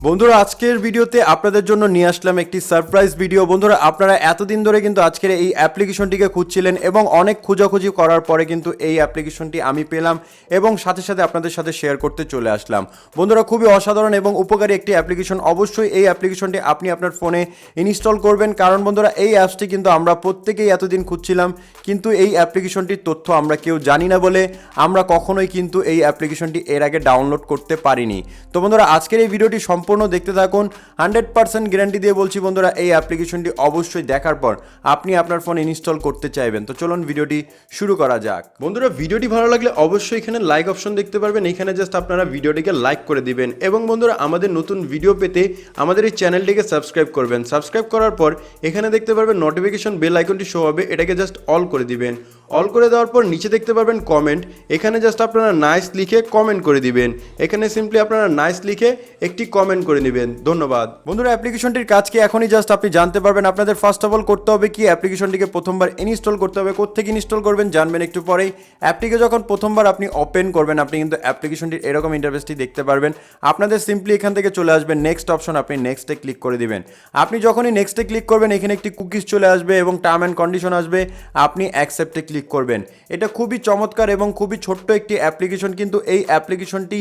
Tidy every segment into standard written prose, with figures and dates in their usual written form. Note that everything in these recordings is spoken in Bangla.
বন্ধুরা আজকের ভিডিওতে আপনাদের জন্য নিয়ে আসলাম একটি সারপ্রাইজ ভিডিও। বন্ধুরা আপনারা এতদিন ধরে কিন্তু আজকের এই অ্যাপ্লিকেশনটিকে খুঁজছিলেন এবং অনেক খোঁজাখুঁজি করার পরে কিন্তু এই অ্যাপ্লিকেশনটি আমি পেলাম এবং সাথে সাথে আপনাদের সাথে শেয়ার করতে চলে আসলাম। বন্ধুরা খুবই অসাধারণ এবং উপকারী একটি অ্যাপ্লিকেশন। অবশ্যই এই অ্যাপ্লিকেশনটি আপনি আপনার ফোনে ইনস্টল করবেন, কারণ বন্ধুরা এই অ্যাপসটি কিন্তু আমরা প্রত্যেকেই এতদিন খুঁজছিলাম, কিন্তু এই অ্যাপ্লিকেশনটির তথ্য আমরা কেউ জানি না বলে আমরা কখনোই কিন্তু এই অ্যাপ্লিকেশনটি এর আগে ডাউনলোড করতে পারিনি। তো বন্ধুরা আজকের এই ভিডিওটি সম্পূর্ণ দেখতে থাকুন। 100% গ্যারান্টি দিয়ে বলছি বন্ধুরা, এই অ্যাপ্লিকেশনটি অবশ্যই দেখার পর আপনি আপনার ফোন ইনস্টল করতে চাইবেন। তো চলুন ভিডিওটি শুরু করা যাক। বন্ধুরা ভিডিওটি ভালো লাগলে অবশ্যই এখানে লাইক অপশন দেখতে পারবেন, এখানে জাস্ট আপনারা ভিডিওটিকে লাইক করে দিবেন এবং বন্ধুরা আমাদের নতুন ভিডিও পেতে আমাদের এই চ্যানেলটিকে সাবস্ক্রাইব করবেন। সাবস্ক্রাইব করার পর এখানে দেখতে পারবেন নোটিফিকেশন বেল আইকনটি শো হবে, এটাকে জাস্ট অল করে দিবেন। অল করে দেওয়ার পর নিচে দেখতে পারবেন কমেন্ট, এখানে জাস্ট আপনারা নাইস লিখে কমেন্ট করে দিবেন। এখানে সিম্পলি আপনারা নাইস লিখে একটি কমেন্ট করে নেবেন। ধন্যবাদ। বন্ধুরা অ্যাপ্লিকেশনটির কাজ কি এখনই জাস্ট আপনি জানতে পারবেন। আপনাদের ফার্স্ট অফ অল করতে হবে কি, অ্যাপ্লিকেশনটিকে প্রথমবার ইনস্টল করতে হবে। কোত্থেকে ইনস্টল করবেন জানবেন একটু পরেই। অ্যাপটিকে যখন প্রথমবার আপনি ওপেন করবেন, আপনি কিন্তু অ্যাপ্লিকেশনটির এরকম ইন্টারফেসটি দেখতে পারবেন। আপনাদের সিম্পলি এখান থেকে চলে আসবেন নেক্সট অপশন, আপনি নেক্সটে ক্লিক করে দিবেন। আপনি যখনই নেক্সটে ক্লিক করবেন এখানে একটি কুকিজ চলে আসবে এবং টার্ম অ্যান্ড কন্ডিশন আসবে, আপনি অ্যাকসেপ্টে ক্লিক করবেন। এটা খুবই চমৎকার এবং খুবই ছোট্ট একটি অ্যাপ্লিকেশন, কিন্তু এই অ্যাপ্লিকেশনটি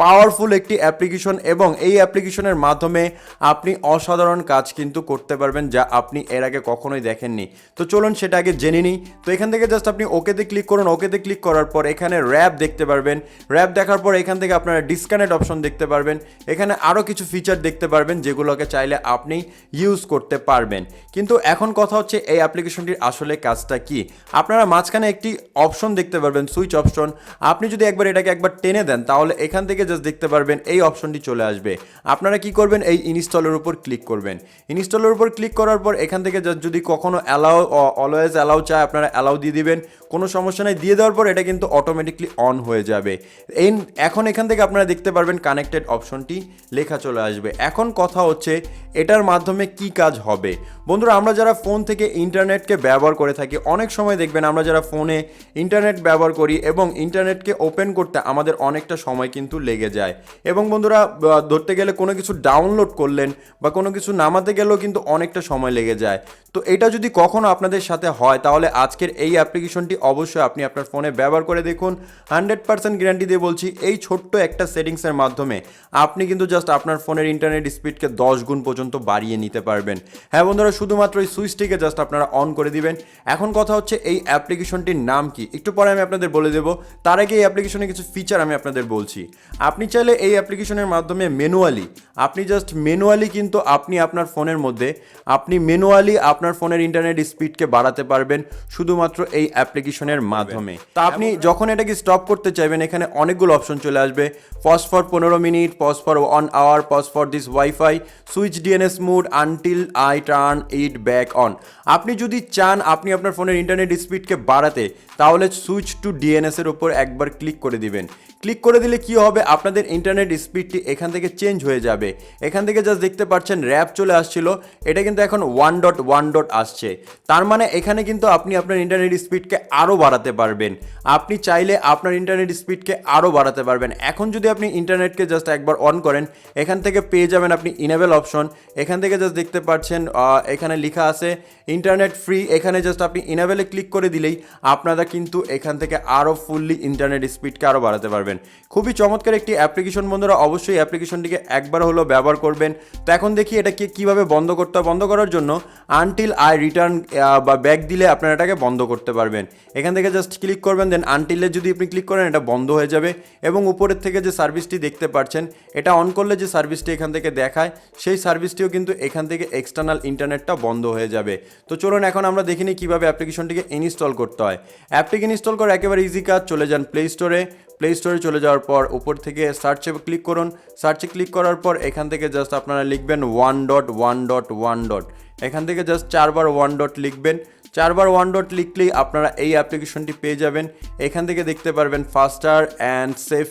পাওয়ারফুল একটি অ্যাপ্লিকেশন এবং এই অ্যাপ্লিকেশনের মাধ্যমে আপনি অসাধারণ কাজ কিন্তু করতে পারবেন যা আপনি এর আগে কখনোই দেখেননি। তো চলুন সেটা আগে জেনে নিই। তো এখান থেকে জাস্ট আপনি ওকেতে ক্লিক করুন। ওকেতে ক্লিক করার পর এখানে র্যাপ দেখতে পারবেন। র্যাপ দেখার পর এখান থেকে আপনারা ডিসকানেক্ট অপশন দেখতে পারবেন। এখানে আরও কিছু ফিচার দেখতে পারবেন যেগুলোকে চাইলে আপনি ইউজ করতে পারবেন। কিন্তু এখন কথা হচ্ছে এই অ্যাপ্লিকেশনটির আসলে কাজটা কি। আপনারা মাঝখানে একটি অপশন দেখতে পারবেন, সুইচ অপশন। আপনি যদি এটাকে একবার টেনে দেন তাহলে এখান থেকে জাস্ট দেখতে পারবেন এই অপশনটি চলে আসবে। আপনারা কি করবেন, এই ইনস্টলের উপর ক্লিক করবেন। ইনস্টলের উপর ক্লিক করার পর এখান থেকে যদি কখনো অ্যালাউ অলওয়েজ অ্যালাউ চায় আপনারা অ্যালাউ দিয়ে দিবেন, কোনো সমস্যা নেই। দিয়ে দেওয়ার পর এটা কিন্তু অটোমেটিকলি অন হয়ে যাবে। এখন এখান থেকে আপনারা দেখতে পারবেন কানেক্টেড অপশনটি লেখা চলে আসবে। এখন কথা হচ্ছে এটার মাধ্যমে কি কাজ হবে। বন্ধুরা আমরা যারা ফোন থেকে ইন্টারনেটকে ব্যবহার করে থাকি, অনেক সময় দেখবেন আমরা যারা ফোনে ইন্টারনেট ব্যবহার করি এবং ইন্টারনেটকে ওপেন করতে আমাদের অনেকটা সময় কিন্তু লেগে যায়। এবং বন্ধুরা ধরতে গেলে কোনো কিছু ডাউনলোড করলেন বা কোনো কিছু নামাতে গেলেও কিন্তু অনেকটা সময় লেগে যায়। তো এটা যদি কখনো আপনাদের সাথে হয় তাহলে আজকের এই অ্যাপ্লিকেশনটি অবশ্যই আপনি আপনার ফোনে ব্যবহার করে দেখুন। 100% গ্যারান্টি দিয়ে বলছি, এই ছোট্ট একটা সেটিংসের মাধ্যমে আপনি কিন্তু জাস্ট আপনার ফোনের ইন্টারনেট স্পিডকে 10 গুণ পর্যন্ত বাড়িয়ে নিতে পারবেন। হ্যাঁ বন্ধুরা, শুধুমাত্র এই সুইচটিকে জাস্ট আপনারা অন করে দিবেন। এখন কথা হচ্ছে এই অ্যাপ্লিকেশনটির নাম কি, একটু পরে আমি আপনাদের বলে দেবো। তার আগে এই অ্যাপ্লিকেশনের কিছু ফিচার আমি আপনাদের বলছি। আপনি চাইলে এই অ্যাপ্লিকেশনের মাধ্যমে ম্যানুয়ালি কিন্তু আপনি আপনার ফোনের মধ্যে আপনার ফোনের ইন্টারনেট স্পিডকে বাড়াতে পারবেন শুধুমাত্র এই অ্যাপ্লিকেশনের মাধ্যমে। তা আপনি যখন এটাকে স্টপ করতে চাইবেন এখানে অনেকগুলো অপশন চলে আসবে। Pause for 15 minute, pause for 1 hour, pause for this Wi-Fi, switch DNS mode until I turn it back on. আপনি যদি চান আপনি আপনার ফোনের ইন্টারনেট স্পিডকে বাড়াতে, তাহলে সুইচ টু ডিএনএস এর উপর একবার ক্লিক করে দিবেন। ক্লিক করে দিলে কি হবে, আপনাদের ইন্টারনেট স্পিডটি এখান থেকে চেঞ্জ হয়ে যাবে। এখান থেকে জাস্ট দেখতে পাচ্ছেন র্যাপ চলে আসছিল, এটা কিন্তু এখন 1.1 আসছে। তার মানে এখানে কিন্তু আপনি আপনার ইন্টারনেট স্পিডকে আরও বাড়াতে পারবেন। আপনি চাইলে আপনার ইন্টারনেট স্পিডকে আরও বাড়াতে পারবেন। এখন যদি আপনি ইন্টারনেটকে জাস্ট একবার অন করেন, এখান থেকে পেয়ে যাবেন আপনি ইনেবল অপশন। এখান থেকে জাস্ট দেখতে পাচ্ছেন এখানে লেখা আছে ইন্টারনেট ফ্রি। এখানে জাস্ট আপনি ইনেবলে ক্লিক করে দিলেই আপনারা কিন্তু এখান থেকে আরও ফুললি ইন্টারনেট স্পিডকে আরও বাড়াতে পারবেন। খুবই চমৎকার একটি অ্যাপ্লিকেশন বন্ধুরা, অবশ্যই অ্যাপ্লিকেশনটিকে একবার হলো ব্যবহার করবেন। তো এখন দেখি এটাকে কিভাবে বন্ধ করতে হয়। বন্ধ করার জন্য আনটিল আই রিটার্ন বা ব্যাক দিলে আপনারা এটাকে বন্ধ করতে পারবেন। এখান থেকে জাস্ট ক্লিক করবেন, দেন আনটিলে যদি আপনি ক্লিক করেন এটা বন্ধ হয়ে যাবে। এবং উপরের থেকে যে সার্ভিসটি দেখতে পাচ্ছেন, এটা অন করলে যে সার্ভিসটি এখান থেকে দেখায় সেই সার্ভিসটিও কিন্তু এখান থেকে এক্সটার্নাল ইন্টারনেটটা বন্ধ হয়ে যাবে। তো চলুন এখন আমরা দেখে নিই কীভাবে অ্যাপ্লিকেশনটিকে ইনস্টল করতে হয়। অ্যাপটিকে ইনস্টল করা একেবারে ইজি কাজ। চলে যান প্লে স্টোরে চলে যাওয়ার পর উপর থেকে সার্চে ক্লিক করুন। সার্চে ক্লিক করার পর এখান থেকে জাস্ট আপনারা লিখবেন 1.1.1. এখান থেকে জাস্ট 4 বার 1 লিখবেন। 4 বার 1 লিখলেই আপনারা এই অ্যাপ্লিকেশনটি পেয়ে যাবেন। এখান থেকে দেখতে পারবেন ফাস্টার অ্যান্ড সেফ